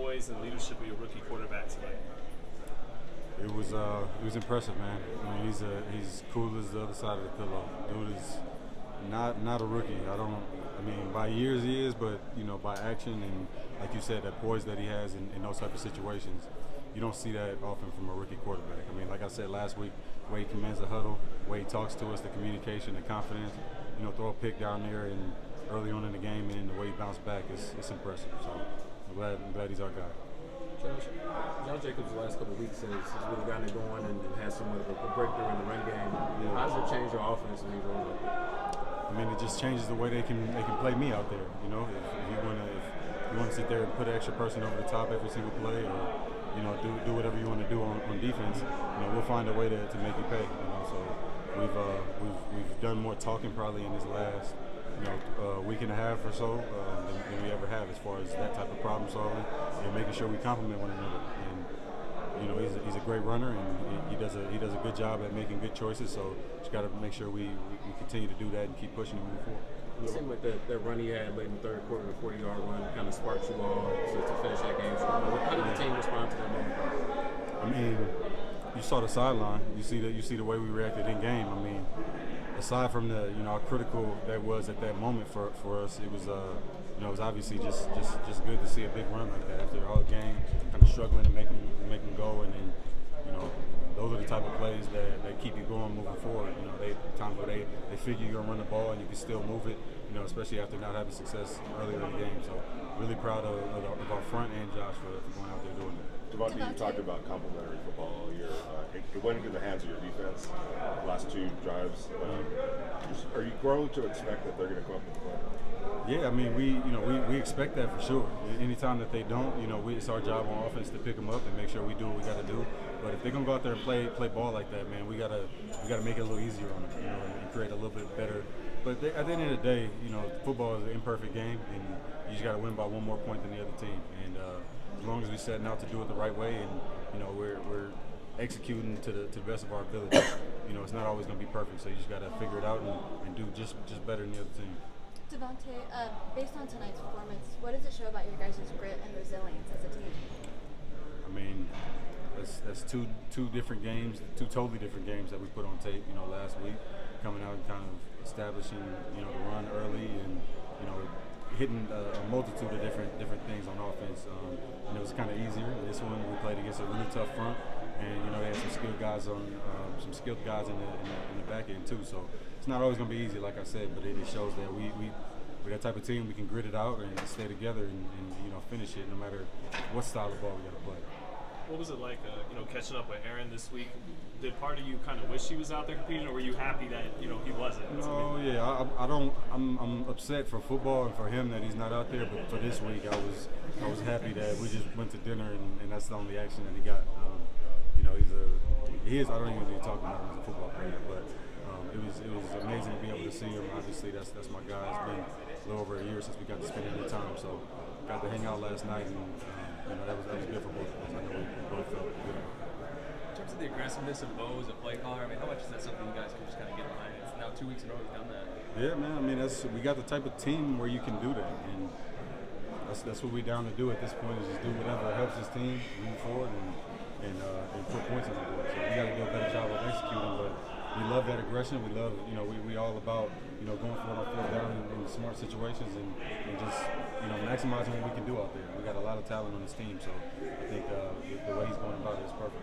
poise and leadership of your rookie quarterback tonight? It was impressive, man. I mean, he's cool as the other side of the pillow. Dude is not a rookie. I mean, by years he is, but by action and like you said, that poise that he has in those type of situations, you don't see that often from a rookie quarterback. I mean, like I said last week, the way he commands the huddle, the way he talks to us, the communication, the confidence. Throw a pick down there and early on in the game, and the way he bounced back is impressive. So I'm glad he's our guy. Josh Jacobs the last couple of weeks has really gotten it going and has somewhat of a breakthrough in the run game. How does it change your offense when he's rolling like that? I mean, it just changes the way they can play me out there. If you want to sit there and put an extra person over the top every single play, or do whatever you want to do on defense, we'll find a way to make you pay. So we've done more talking probably in this last week and a half or so than we ever have as far as that type of problem solving and making sure we complement one another. And he's a great runner, and he does a good job at making good choices. So just got to make sure we continue to do that and keep pushing and moving forward. It seemed like that run he had late in the third quarter, the 40-yard run, kind of sparked you all to finish that game strong. How did the team respond to that moment? I mean, you saw the sideline. You see the way we reacted in game. I mean, aside from the how critical that was at that moment for us, it was it was obviously just good to see a big run like that after all the game, kind of struggling to make them go, and then those are the type of plays that keep you going moving forward. Times where they figure you're gonna run the ball and you can still move it, especially after not having success earlier in the game. So really proud of our front and Josh for going out there doing that. Davante, you talked about complementary football all year. It went into the hands of your defense the last two drives. Are you growing to expect that they're going to come up with the play? Yeah, I mean, we expect that for sure. Anytime that they don't, it's our job on offense to pick them up and make sure we do what we got to do. But if they're gonna go out there and play ball like that, man, we gotta make it a little easier on them, and create a little bit better. But at the end of the day, football is an imperfect game, and you just gotta win by one more point than the other team. And as long as we're setting out to do it the right way, and we're executing to the best of our ability, it's not always gonna be perfect. So you just gotta figure it out and do just better than the other team. Davante, based on tonight's performance, what does it show about your guys' grit and resilience as a team? I mean, that's two different games, two totally different games that we put on tape, last week, coming out and kind of establishing, the run early and, hitting a multitude of different things on offense. And it was kind of easier. This one we played against a really tough front, and they had some skilled guys in the back end too. So it's not always going to be easy, like I said, but it shows that we're that type of team. We can grit it out and stay together and finish it no matter what style of ball we got to play. What was it like, catching up with Aaron this week? Did part of you kind of wish he was out there competing, or were you happy that he wasn't? No, yeah, I'm upset for football and for him that he's not out there. But for this week, I was happy that we just went to dinner and that's the only action that he got. He is. I don't even need to talk about him as a football player, but it was amazing to be able to see him. Obviously, that's my guy. It's been a little over a year since we got to spend any time, so got to hang out last night and. That was good for both of us. I know we both felt good. In terms of the aggressiveness of Bo as a play caller, I mean, how much is that something you guys can just kind of get behind? It's now 2 weeks in a row he's done that. Yeah, man. I mean, we got the type of team where you can do that, and that's what we're down to do at this point is just do whatever helps this team move forward and put points on the board. So we got to do a better job of executing, but we love that aggression. We love, we all about, going for it on fourth down in smart situations and just, maximizing what we can do out there. We got a lot of talent on this team, so I think the way he's going about it is perfect.